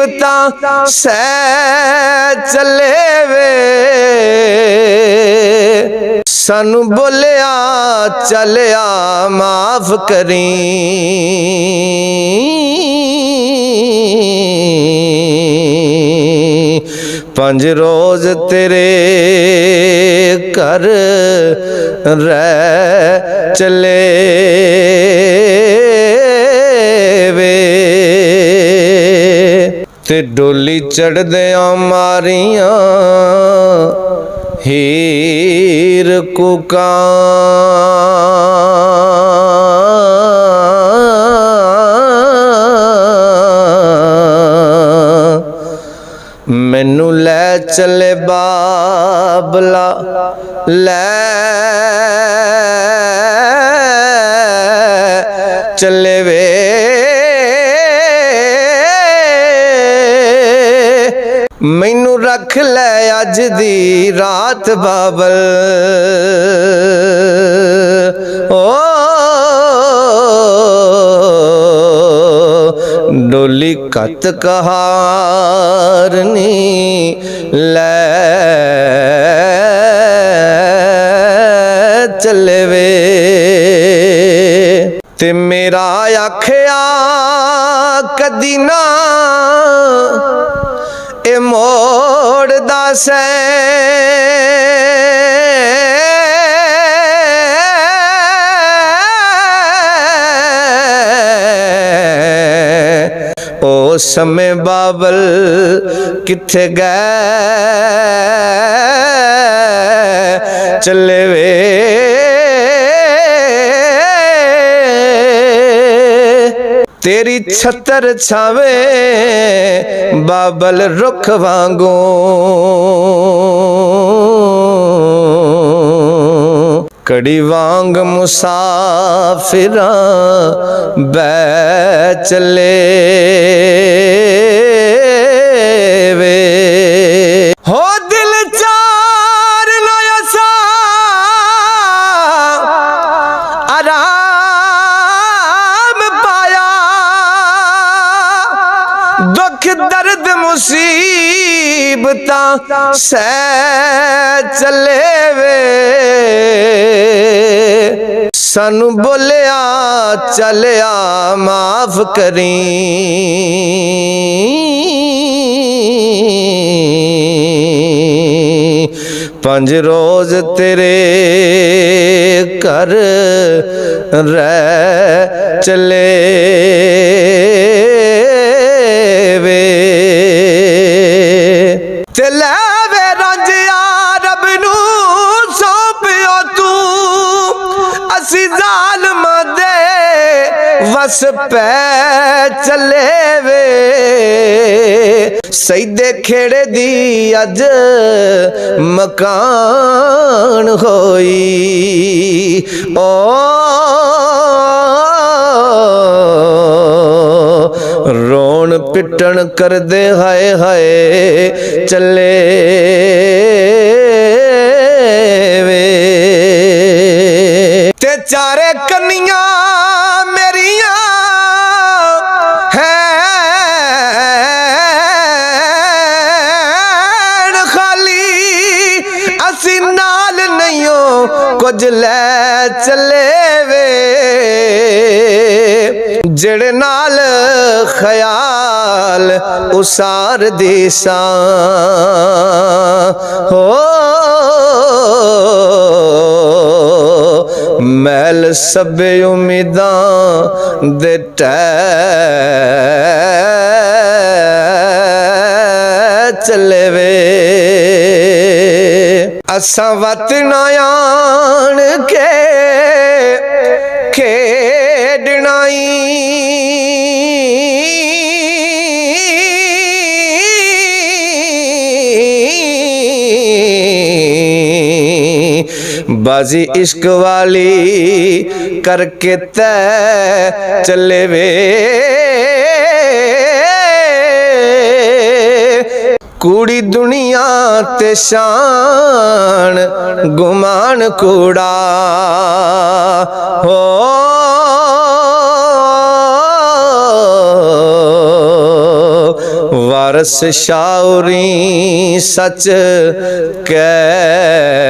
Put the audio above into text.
मुसीबतां सह चले वे सानू बोलिया चलिया माफ करी पंज रोज तेरे घर रह चले वे ते डोली चढ़दियां मारियां हीर कुका मैनू लै चले बाबला लै चले वे मैनू रख लै अज दी रात बाबल ओ डोली कत कहारनी लै चले वे ते मेरा आखिया कदी ना ए मोड़दा सै ओ समय बाबल किथे गए चले वे तेरी छतर छावे बाबल रुख वांगू कड़ी वांग मुसाफिरा बै चले वे हो दिल चार नयसा आराम पाया दुख दर्द मुसीबतां सह चले वे सानू बोलिया चलिया माफ करी पंज रोज तेरे घर रह चले वे ते लै वे रांझिया रब नू सौंपियो तू असी जालमां दे वस पै चले वे सईदे खेड़े दी अज मकान होई ओ रोन पिटन कर दे हाय हाय चले वे ते चारे कन्नियां मेरियां हैं खाली असी नाल नहीं हो कुछ लै चले वे जेड़े नाल ख्याल उसार दिसा हो मैल सबे उम्मीदां दे चले वे असा वत ना आन के खेडनाई बाजी इश्क वाली करके तै चले वे कूड़ी दुनिया ते शान गुमान कूड़ा हो ਬਰਸ ਸ਼ਾਉਰੀ ਸਚ ਕੈ